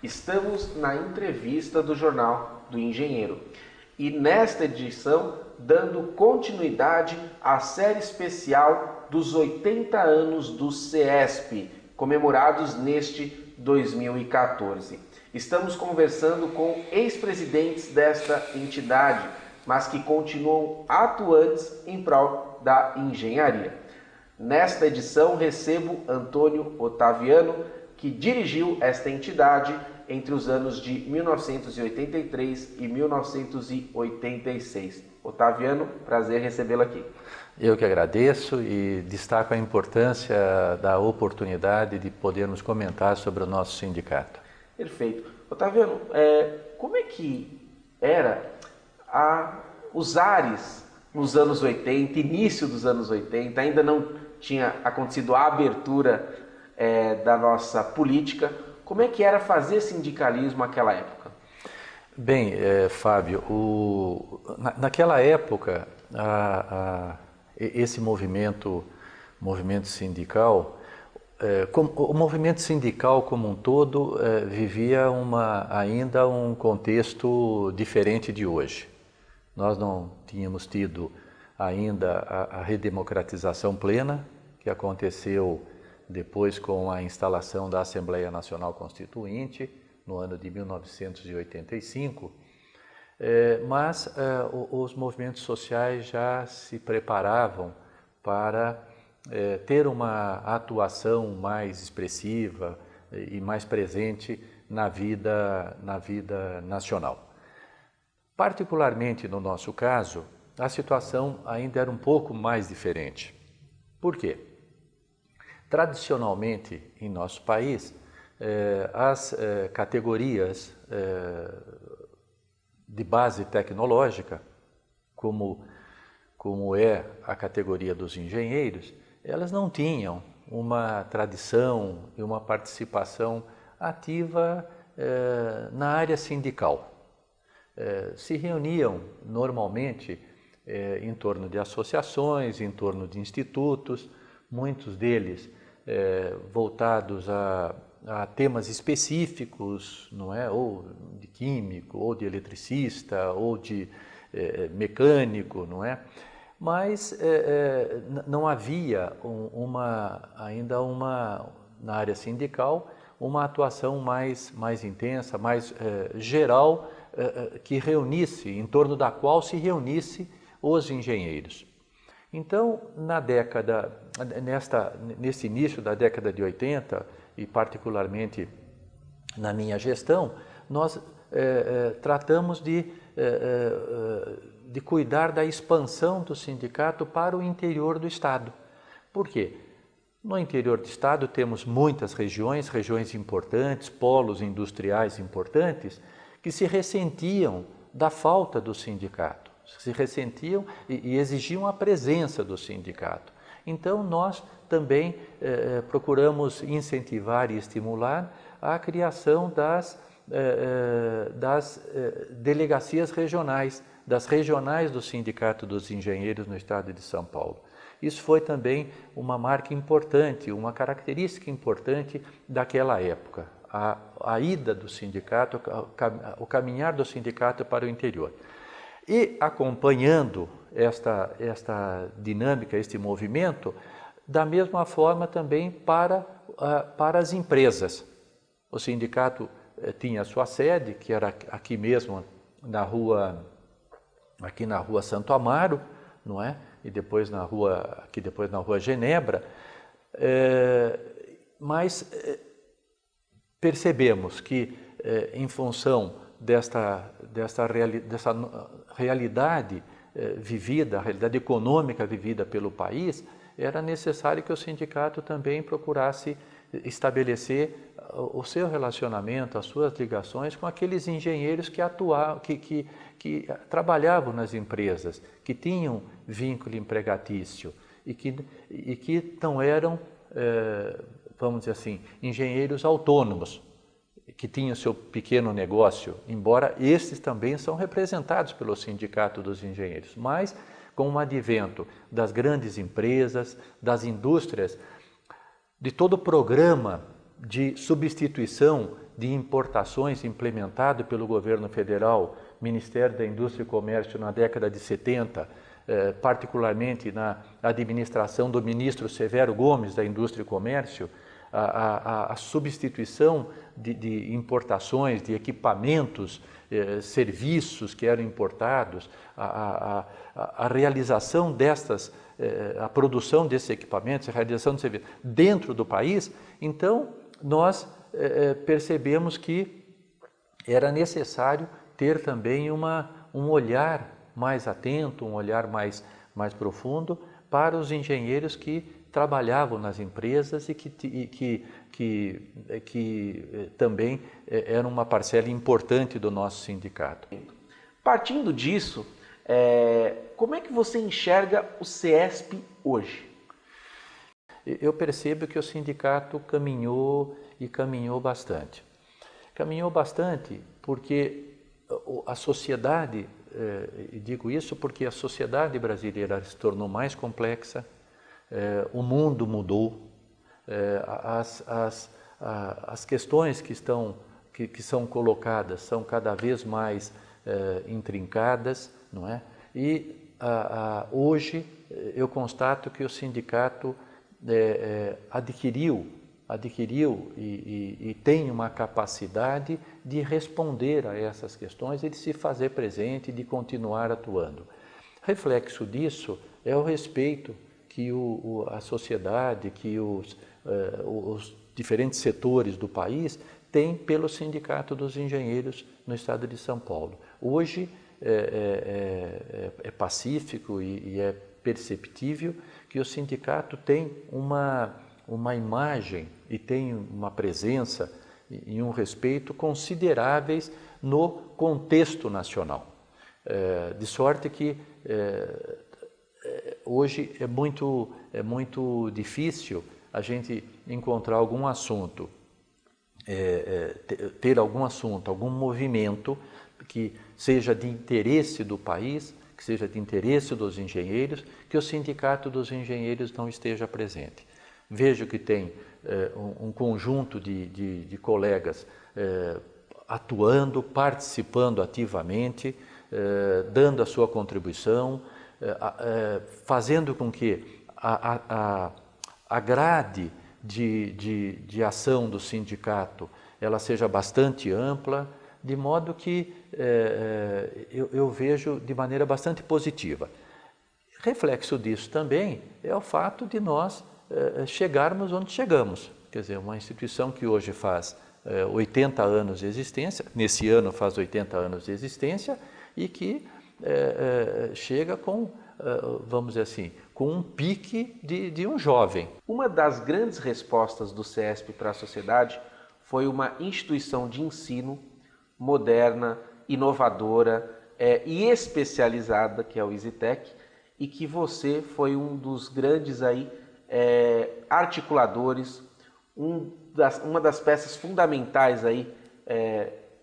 Estamos na entrevista do Jornal do Engenheiro e nesta edição dando continuidade à série especial dos 80 anos do CESP, comemorados neste 2014. Estamos conversando com ex-presidentes desta entidade, mas que continuam atuantes em prol da engenharia. Nesta edição recebo Antônio Otaviano, que dirigiu esta entidade entre os anos de 1983 e 1986. Otaviano, prazer recebê-lo aqui. Eu que agradeço e destaco a importância da oportunidade de podermos comentar sobre o nosso sindicato. Perfeito. Otaviano, como é que era os ares nos anos 80, início dos anos 80, ainda não tinha acontecido a abertura da nossa política. Como é que era fazer sindicalismo naquela época? Bem, Fábio, naquela época, esse movimento sindical, o movimento sindical como um todo vivia ainda um contexto diferente de hoje. Nós não tínhamos tido ainda a redemocratização plena, que aconteceu depois com a instalação da Assembleia Nacional Constituinte, no ano de 1985, mas os movimentos sociais já se preparavam para ter uma atuação mais expressiva e mais presente na vida nacional. Particularmente no nosso caso, a situação ainda era um pouco mais diferente. Por quê? Tradicionalmente, em nosso país, as categorias de base tecnológica, como é a categoria dos engenheiros, elas não tinham uma tradição e uma participação ativa na área sindical. Se reuniam normalmente em torno de associações, em torno de institutos, muitos deles voltados a temas específicos, não é? Ou de químico, ou de eletricista, ou de mecânico, não é? Mas não havia ainda na área sindical uma atuação mais intensa, mais geral, que reunisse, em torno da qual se reunisse os engenheiros. Então, nesse início da década de 80, e particularmente na minha gestão, nós tratamos de cuidar da expansão do sindicato para o interior do Estado. Por quê? No interior do Estado temos muitas regiões importantes, polos industriais importantes, que se ressentiam da falta do sindicato. Se ressentiam e exigiam a presença do sindicato. Então, nós também procuramos incentivar e estimular a criação das delegacias regionais, das regionais do Sindicato dos Engenheiros no estado de São Paulo. Isso foi também uma marca importante, uma característica importante daquela época, a ida do sindicato, o caminhar do sindicato para o interior. E acompanhando esta dinâmica, este movimento, da mesma forma também para as empresas. O sindicato tinha sua sede, que era aqui mesmo na rua Santo Amaro, não é? E depois na rua Genebra, mas percebemos que em função dessa realidade vivida, a realidade econômica vivida pelo país, era necessário que o sindicato também procurasse estabelecer o seu relacionamento, as suas ligações com aqueles engenheiros que trabalhavam nas empresas, que tinham vínculo empregatício e que não eram, vamos dizer assim, engenheiros autônomos, que tinham seu pequeno negócio, embora estes também são representados pelo Sindicato dos Engenheiros, mas com o advento das grandes empresas, das indústrias, de todo o programa de substituição de importações implementado pelo governo federal, Ministério da Indústria e Comércio na década de 70, particularmente na administração do ministro Severo Gomes da Indústria e Comércio, a substituição de importações, de equipamentos, serviços que eram importados, a realização destas, a produção desses equipamentos, a realização de serviços dentro do país. Então, nós percebemos que era necessário ter também um olhar mais atento, um olhar mais profundo para os engenheiros que trabalhavam nas empresas e que também eram uma parcela importante do nosso sindicato. Partindo disso, como é que você enxerga o CESP hoje? Eu percebo que o sindicato caminhou bastante. Caminhou bastante porque a sociedade, e digo isso porque a sociedade brasileira se tornou mais complexa, o mundo mudou, as questões que são colocadas são cada vez mais intrincadas, não é? E hoje eu constato que o sindicato adquiriu e tem uma capacidade de responder a essas questões e de se fazer presente e de continuar atuando. Reflexo disso é o respeito que a sociedade, que os diferentes setores do país têm pelo Sindicato dos Engenheiros no estado de São Paulo. Hoje é pacífico e é perceptível que o sindicato tem uma imagem e tem uma presença e um respeito consideráveis no contexto nacional. De sorte que hoje é muito difícil a gente encontrar algum assunto, ter algum assunto, algum movimento que seja de interesse do país, que seja de interesse dos engenheiros, que o Sindicato dos Engenheiros não esteja presente. Vejo que tem um conjunto de colegas atuando, participando ativamente, dando a sua contribuição, fazendo com que a grade de ação do sindicato ela seja bastante ampla, de modo que eu vejo de maneira bastante positiva. Reflexo disso também é o fato de nós chegarmos onde chegamos. Quer dizer, uma instituição que hoje faz 80 anos de existência, nesse ano faz 80 anos de existência, e que chega com, vamos dizer assim, com um pique de um jovem. Uma das grandes respostas do CESP para a sociedade foi uma instituição de ensino moderna, inovadora e especializada, que é o EasyTech, e que você foi um dos grandes articuladores, uma das peças fundamentais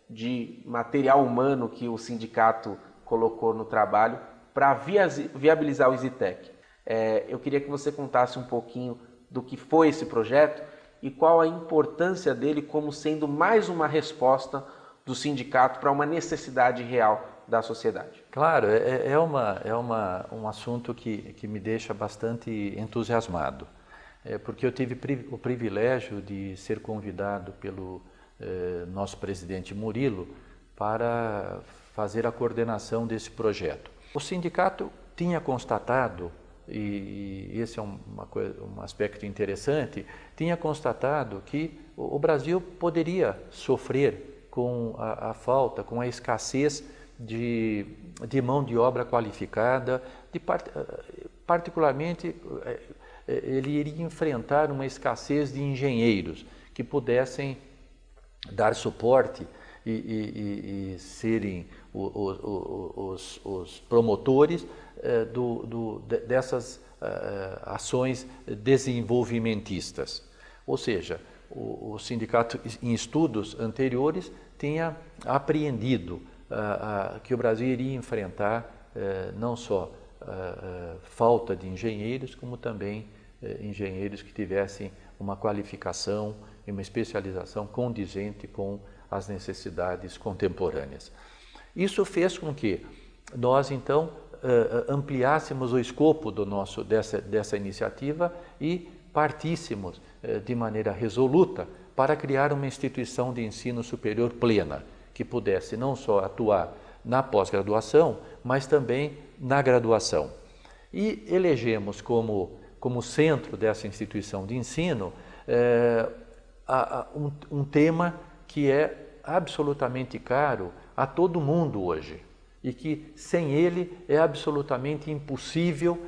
de material humano que o sindicato colocou no trabalho para viabilizar o EasyTech. Eu queria que você contasse um pouquinho do que foi esse projeto e qual a importância dele como sendo mais uma resposta do sindicato para uma necessidade real da sociedade. Claro, um assunto que me deixa bastante entusiasmado, porque eu tive o privilégio de ser convidado pelo nosso presidente Murilo para fazer a coordenação desse projeto. O sindicato tinha constatado, e esse é um aspecto interessante, tinha constatado que o Brasil poderia sofrer com a falta, com a escassez de mão de obra qualificada, particularmente ele iria enfrentar uma escassez de engenheiros que pudessem dar suporte e serem os promotores dessas ações desenvolvimentistas. Ou seja, o sindicato, em estudos anteriores, tinha apreendido que o Brasil iria enfrentar não só falta de engenheiros, como também engenheiros que tivessem uma qualificação e uma especialização condizente com as necessidades contemporâneas. Isso fez com que nós, então, ampliássemos o escopo dessa iniciativa e partíssemos de maneira resoluta para criar uma instituição de ensino superior plena, que pudesse não só atuar na pós-graduação, mas também na graduação. E elegemos como centro dessa instituição de ensino um tema que é absolutamente caro a todo mundo hoje e que sem ele é absolutamente impossível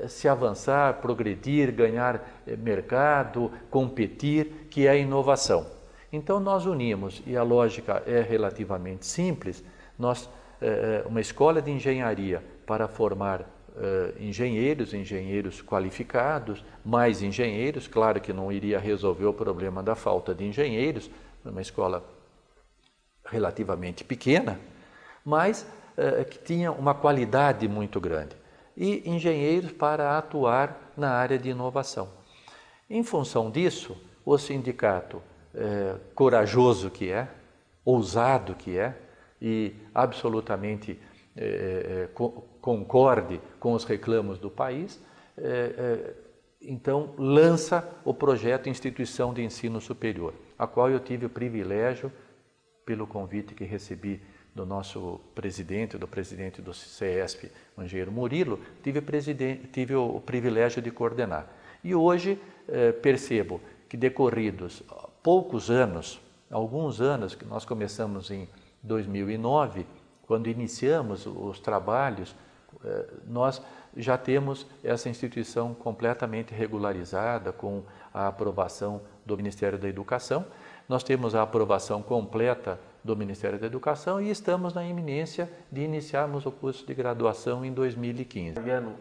se avançar, progredir, ganhar mercado, competir, que é a inovação. Então nós unimos, e a lógica é relativamente simples, uma escola de engenharia para formar engenheiros qualificados, mais engenheiros, claro que não iria resolver o problema da falta de engenheiros, uma escola relativamente pequena, mas que tinha uma qualidade muito grande, e engenheiros para atuar na área de inovação. Em função disso, o sindicato, corajoso que é, ousado que é, e absolutamente concorde com os reclamos do país, então lança o projeto Instituição de Ensino Superior, a qual eu tive o privilégio, pelo convite que recebi do nosso presidente, do presidente do CESP, o engenheiro Murilo, tive o privilégio de coordenar. E hoje percebo que decorridos poucos anos, alguns anos, que nós começamos em 2009, quando iniciamos os trabalhos, nós já temos essa instituição completamente regularizada com a aprovação do Ministério da Educação. Nós temos a aprovação completa do Ministério da Educação e estamos na iminência de iniciarmos o curso de graduação em 2015. Fabiano,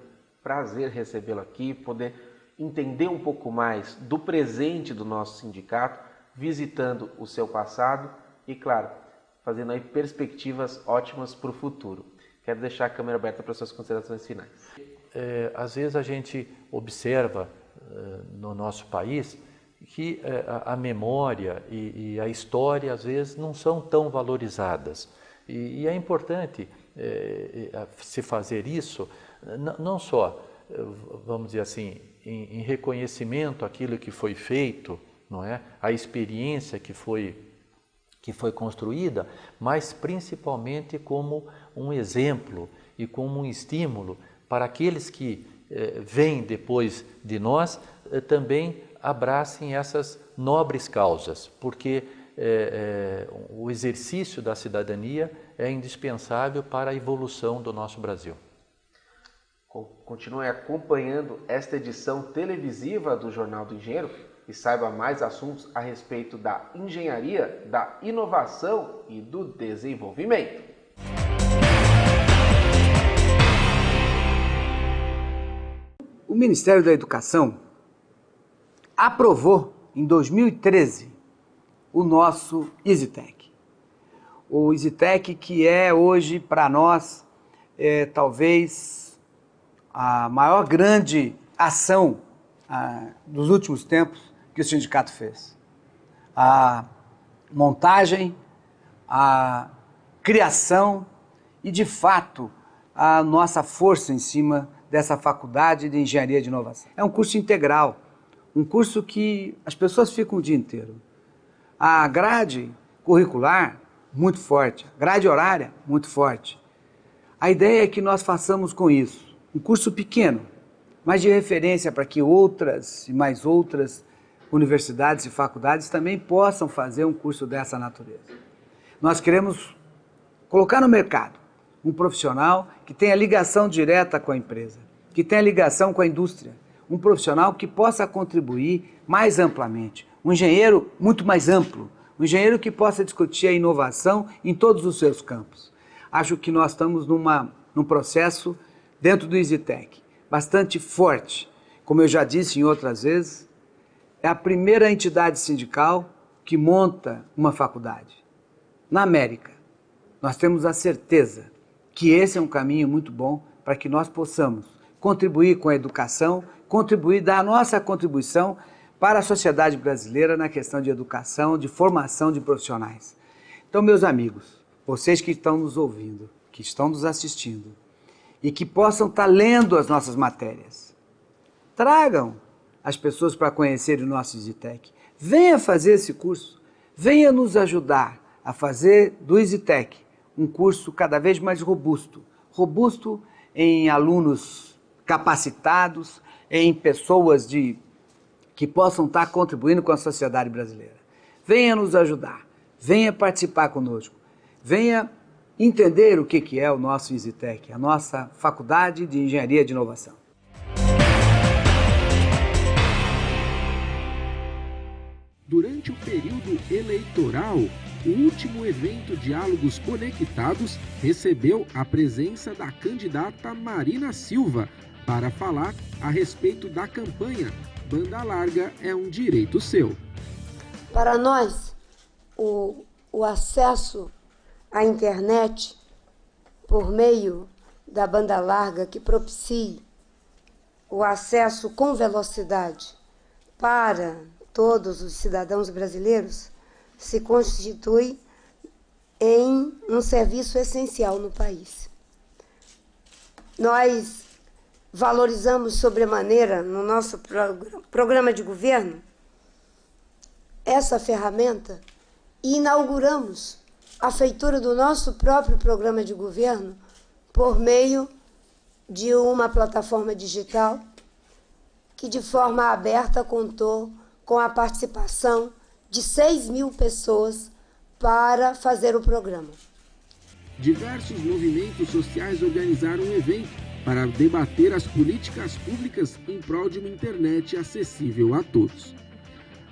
prazer recebê-lo aqui, poder entender um pouco mais do presente do nosso sindicato, visitando o seu passado e, claro, fazendo aí perspectivas ótimas para o futuro. Quero deixar a câmera aberta para suas considerações finais. Às vezes a gente observa no nosso país que a memória e a história às vezes não são tão valorizadas. E é importante se fazer isso, não só, vamos dizer assim, em reconhecimento àquilo que foi feito, não é? A experiência que foi construída, mas principalmente como um exemplo e como um estímulo para aqueles que vêm depois de nós também abracem essas nobres causas, porque o exercício da cidadania é indispensável para a evolução do nosso Brasil. Continue acompanhando esta edição televisiva do Jornal do Engenheiro e saiba mais assuntos a respeito da engenharia, da inovação e do desenvolvimento. O Ministério da Educação aprovou em 2013 o nosso EasyTech. O EasyTech que é hoje para nós talvez a maior grande ação dos últimos tempos que o sindicato fez. A montagem, a criação e, de fato, a nossa força em cima dessa faculdade de Engenharia de Inovação. É um curso integral, um curso que as pessoas ficam o dia inteiro. A grade curricular, muito forte, a grade horária, muito forte. A ideia é que nós façamos com isso um curso pequeno, mas de referência para que outras e mais outras universidades e faculdades também possam fazer um curso dessa natureza. Nós queremos colocar no mercado um profissional que tenha ligação direta com a empresa, que tenha ligação com a indústria, um profissional que possa contribuir mais amplamente, um engenheiro muito mais amplo, um engenheiro que possa discutir a inovação em todos os seus campos. Acho que nós estamos num processo dentro do EasyTech bastante forte. Como eu já disse em outras vezes, é a primeira entidade sindical que monta uma faculdade. Na América, nós temos a certeza que esse é um caminho muito bom para que nós possamos contribuir com a educação, dar a nossa contribuição para a sociedade brasileira na questão de educação, de formação de profissionais. Então, meus amigos, vocês que estão nos ouvindo, que estão nos assistindo e que possam estar lendo as nossas matérias, tragam as pessoas para conhecerem o nosso EasyTech. Venha fazer esse curso, venha nos ajudar a fazer do EasyTech um curso cada vez mais robusto em alunos capacitados, em pessoas que possam estar contribuindo com a sociedade brasileira. Venha nos ajudar, venha participar conosco, venha entender o que é o nosso EasyTech, a nossa Faculdade de Engenharia de Inovação. Durante o período eleitoral, o último evento Diálogos Conectados recebeu a presença da candidata Marina Silva para falar a respeito da campanha Banda Larga é um Direito Seu. Para nós, o acesso à internet por meio da banda larga que propicie o acesso com velocidade para todos os cidadãos brasileiros se constitui em um serviço essencial no país. Nós valorizamos sobremaneira no nosso programa de governo essa ferramenta e inauguramos a feitura do nosso próprio programa de governo por meio de uma plataforma digital que de forma aberta contou com a participação de 6.000 pessoas para fazer o programa. Diversos movimentos sociais organizaram um evento para debater as políticas públicas em prol de uma internet acessível a todos.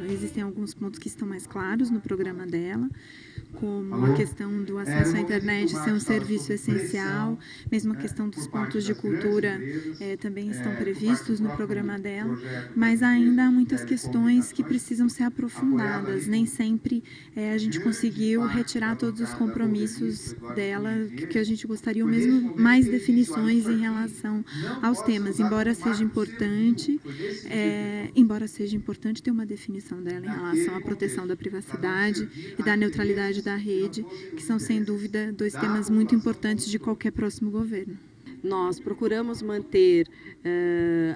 Existem alguns pontos que estão mais claros no programa dela, como a questão do acesso à internet ser um serviço essencial, mesmo a questão dos pontos de cultura também estão previstos no programa dela, mas ainda há muitas questões que precisam ser aprofundadas. Nem sempre a gente conseguiu retirar todos os compromissos dela, que a gente gostaria mesmo mais definições em relação aos temas, embora seja importante ter uma definição dela em relação à proteção da privacidade e da neutralidade da rede, que são, sem dúvida, dois temas muito importantes de qualquer próximo governo. Nós procuramos manter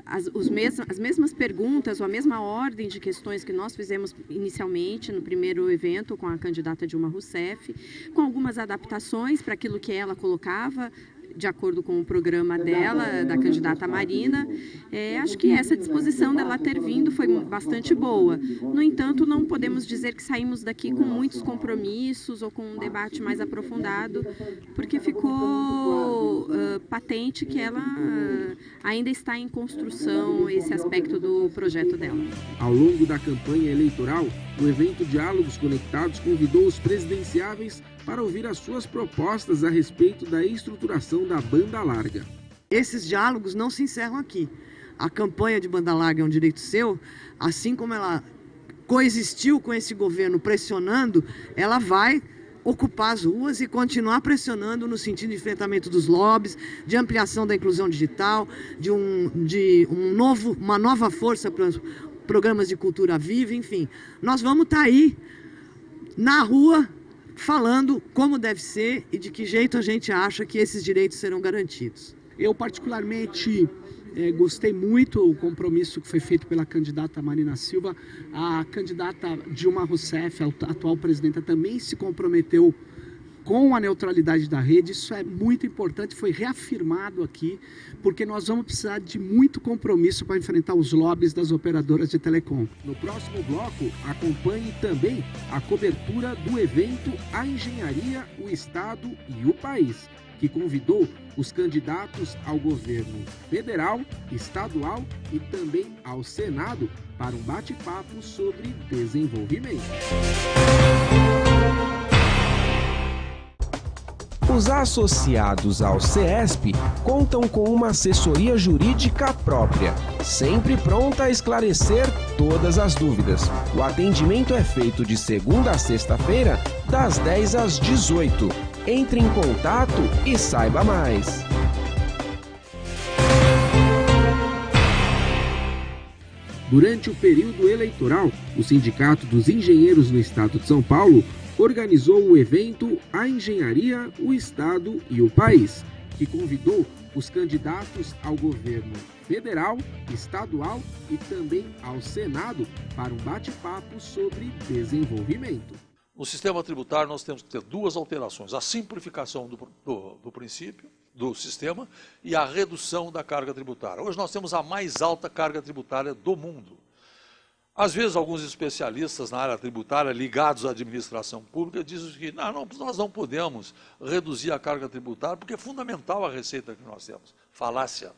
as mesmas perguntas ou a mesma ordem de questões que nós fizemos inicialmente no primeiro evento com a candidata Dilma Rousseff, com algumas adaptações para aquilo que ela colocava, de acordo com o programa dela, da candidata Marina. Acho que essa disposição dela ter vindo foi bastante boa. No entanto, não podemos dizer que saímos daqui com muitos compromissos ou com um debate mais aprofundado, porque ficou patente que ela ainda está em construção, esse aspecto do projeto dela. Ao longo da campanha eleitoral, o evento Diálogos Conectados convidou os presidenciáveis para ouvir as suas propostas a respeito da estruturação da banda larga. Esses diálogos não se encerram aqui. A campanha de banda larga é um direito seu, assim como ela coexistiu com esse governo pressionando, ela vai ocupar as ruas e continuar pressionando no sentido de enfrentamento dos lobbies, de ampliação da inclusão digital, de uma nova força para os programas de cultura viva, enfim. Nós vamos estar aí na rua falando como deve ser e de que jeito a gente acha que esses direitos serão garantidos. Eu particularmente gostei muito do compromisso que foi feito pela candidata Marina Silva. A candidata Dilma Rousseff, a atual presidenta, também se comprometeu com a neutralidade da rede. Isso é muito importante, foi reafirmado aqui, porque nós vamos precisar de muito compromisso para enfrentar os lobbies das operadoras de telecom. No próximo bloco, acompanhe também a cobertura do evento A Engenharia, o Estado e o País, que convidou os candidatos ao governo federal, estadual e também ao Senado para um bate-papo sobre desenvolvimento. Os associados ao CESP contam com uma assessoria jurídica própria, sempre pronta a esclarecer todas as dúvidas. O atendimento é feito de segunda a sexta-feira, das 10 às 18. Entre em contato e saiba mais. Durante o período eleitoral, o Sindicato dos Engenheiros no Estado de São Paulo organizou o evento A Engenharia, o Estado e o País, que convidou os candidatos ao governo federal, estadual e também ao Senado para um bate-papo sobre desenvolvimento. No sistema tributário nós temos que ter duas alterações, a simplificação do princípio, do sistema, e a redução da carga tributária. Hoje nós temos a mais alta carga tributária do mundo. Às vezes alguns especialistas na área tributária ligados à administração pública dizem que nós não podemos reduzir a carga tributária porque é fundamental a receita que nós temos. Falácia.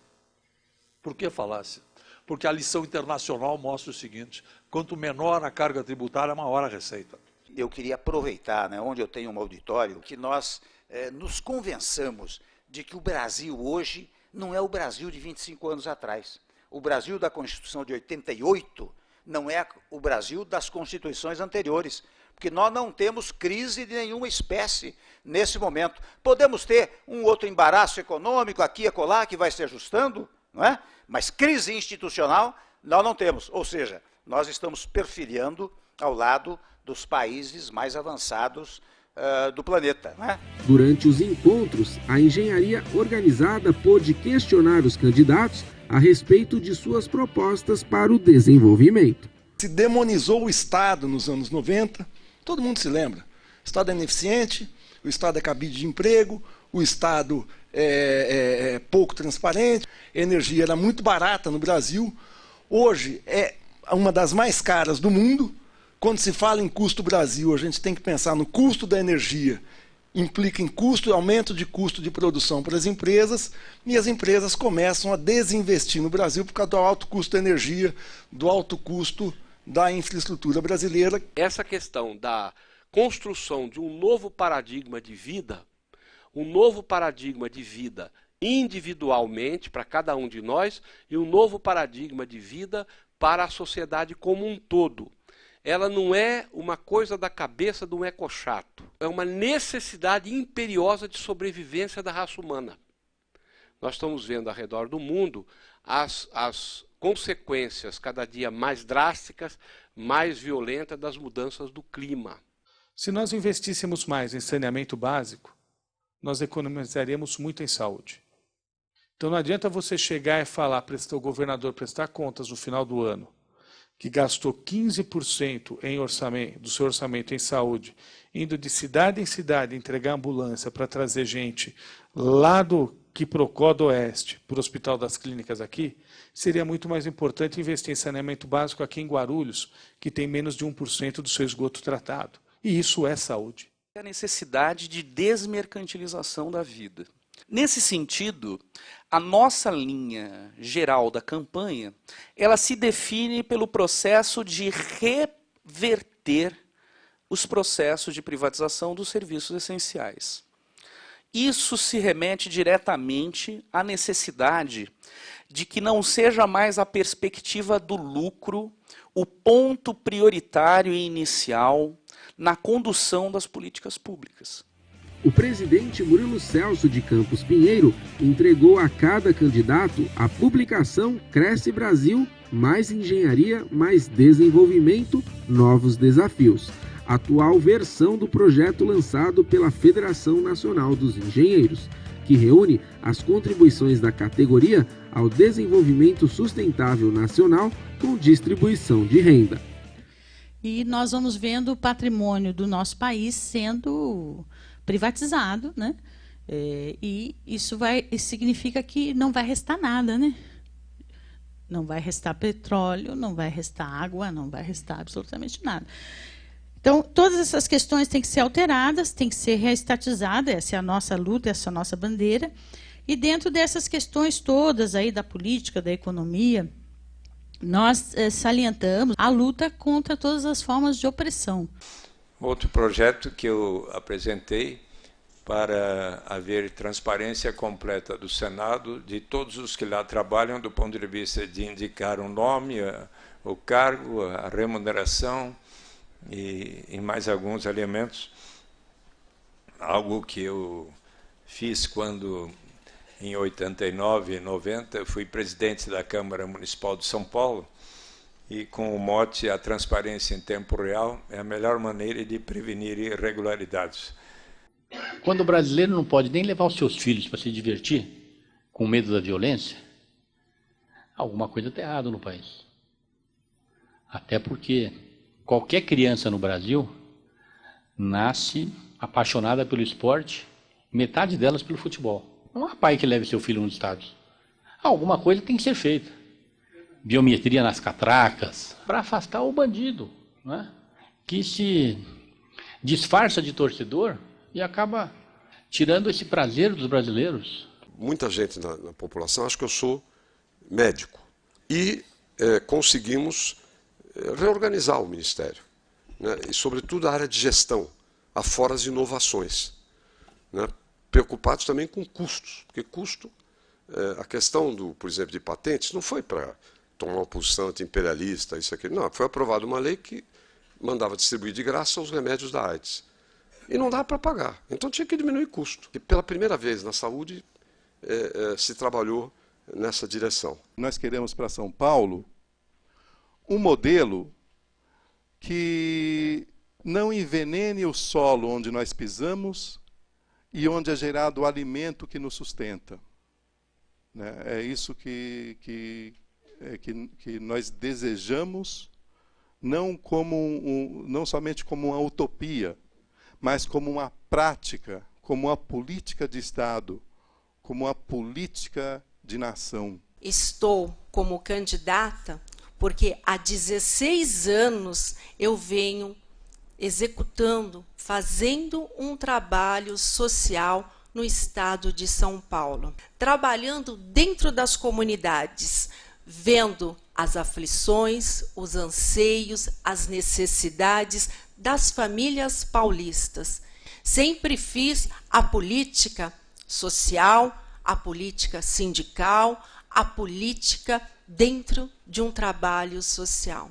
Por que falácia? Porque a lição internacional mostra o seguinte, quanto menor a carga tributária, maior a receita. Eu queria aproveitar, onde eu tenho um auditório, que nós nos convençamos de que o Brasil hoje não é o Brasil de 25 anos atrás. O Brasil da Constituição de 88 não é o Brasil das constituições anteriores, porque nós não temos crise de nenhuma espécie nesse momento. Podemos ter um outro embaraço econômico aqui e acolá que vai se ajustando, não é? Mas crise institucional nós não temos, ou seja, nós estamos perfilhando ao lado dos países mais avançados do planeta. Né? Durante os encontros, a engenharia organizada pôde questionar os candidatos a respeito de suas propostas para o desenvolvimento. Se demonizou o Estado nos anos 90, todo mundo se lembra. O Estado é ineficiente, o Estado é cabide de emprego, o Estado é pouco transparente, a energia era muito barata no Brasil, hoje é uma das mais caras do mundo. Quando se fala em custo Brasil, a gente tem que pensar no custo da energia, implica em aumento de custo de produção para as empresas, e as empresas começam a desinvestir no Brasil por causa do alto custo da energia, do alto custo da infraestrutura brasileira. Essa questão da construção de um novo paradigma de vida, individualmente para cada um de nós, e um novo paradigma de vida para a sociedade como um todo. Ela não é uma coisa da cabeça de um ecochato. É uma necessidade imperiosa de sobrevivência da raça humana. Nós estamos vendo ao redor do mundo as consequências cada dia mais drásticas, mais violentas das mudanças do clima. Se nós investíssemos mais em saneamento básico, nós economizaríamos muito em saúde. Então não adianta você chegar e falar para o governador prestar contas no final do ano, que gastou 15% do seu orçamento em saúde, indo de cidade em cidade entregar ambulância para trazer gente lá do Quiprocó do Oeste para o Hospital das Clínicas aqui, seria muito mais importante investir em saneamento básico aqui em Guarulhos, que tem menos de 1% do seu esgoto tratado. E isso é saúde. A necessidade de desmercantilização da vida. Nesse sentido, a nossa linha geral da campanha, ela se define pelo processo de reverter os processos de privatização dos serviços essenciais. Isso se remete diretamente à necessidade de que não seja mais a perspectiva do lucro o ponto prioritário e inicial na condução das políticas públicas. O presidente Murilo Celso de Campos Pinheiro entregou a cada candidato a publicação Cresce Brasil, mais engenharia, mais desenvolvimento, novos desafios, atual versão do projeto lançado pela Federação Nacional dos Engenheiros, que reúne as contribuições da categoria ao desenvolvimento sustentável nacional com distribuição de renda. E nós vamos vendo o patrimônio do nosso país sendo privatizado, né? E isso significa que não vai restar nada, né? Não vai restar petróleo, não vai restar água, não vai restar absolutamente nada. Então, todas essas questões têm que ser alteradas, têm que ser reestatizadas, essa é a nossa luta, essa é a nossa bandeira. E dentro dessas questões todas aí da política, da economia, nós salientamos a luta contra todas as formas de opressão. Outro projeto que eu apresentei para haver transparência completa do Senado, de todos os que lá trabalham, do ponto de vista de indicar o nome, o cargo, a remuneração e mais alguns elementos. Algo que eu fiz quando, em 89 e 90, fui presidente da Câmara Municipal de São Paulo, e com o mote "a transparência em tempo real é a melhor maneira de prevenir irregularidades". Quando o brasileiro não pode nem levar os seus filhos para se divertir, com medo da violência, alguma coisa está errada no país. Até porque qualquer criança no Brasil nasce apaixonada pelo esporte, metade delas pelo futebol. Não há pai que leve seu filho nos estádios. Alguma coisa tem que ser feita. Biometria nas catracas, para afastar o bandido, né? Que se disfarça de torcedor e acaba tirando esse prazer dos brasileiros. Muita gente na população acha que eu sou médico. E conseguimos reorganizar o Ministério, né? E, sobretudo, a área de gestão, afora as inovações, né? Preocupados também com custos, porque custo, a questão, por exemplo, de patentes, não foi para tomar uma posição anti-imperialista, isso aqui. Não, foi aprovada uma lei que mandava distribuir de graça os remédios da AIDS. E não dá para pagar. Então tinha que diminuir custo. E pela primeira vez na saúde se trabalhou nessa direção. Nós queremos para São Paulo um modelo que não envenene o solo onde nós pisamos e onde é gerado o alimento que nos sustenta. É isso que nós desejamos, não somente como uma utopia, mas como uma prática, como uma política de Estado, como uma política de nação. Estou como candidata porque há 16 anos eu venho executando, fazendo um trabalho social no estado de São Paulo, trabalhando dentro das comunidades, vendo as aflições, os anseios, as necessidades das famílias paulistas. Sempre fiz a política social, a política sindical, a política dentro de um trabalho social.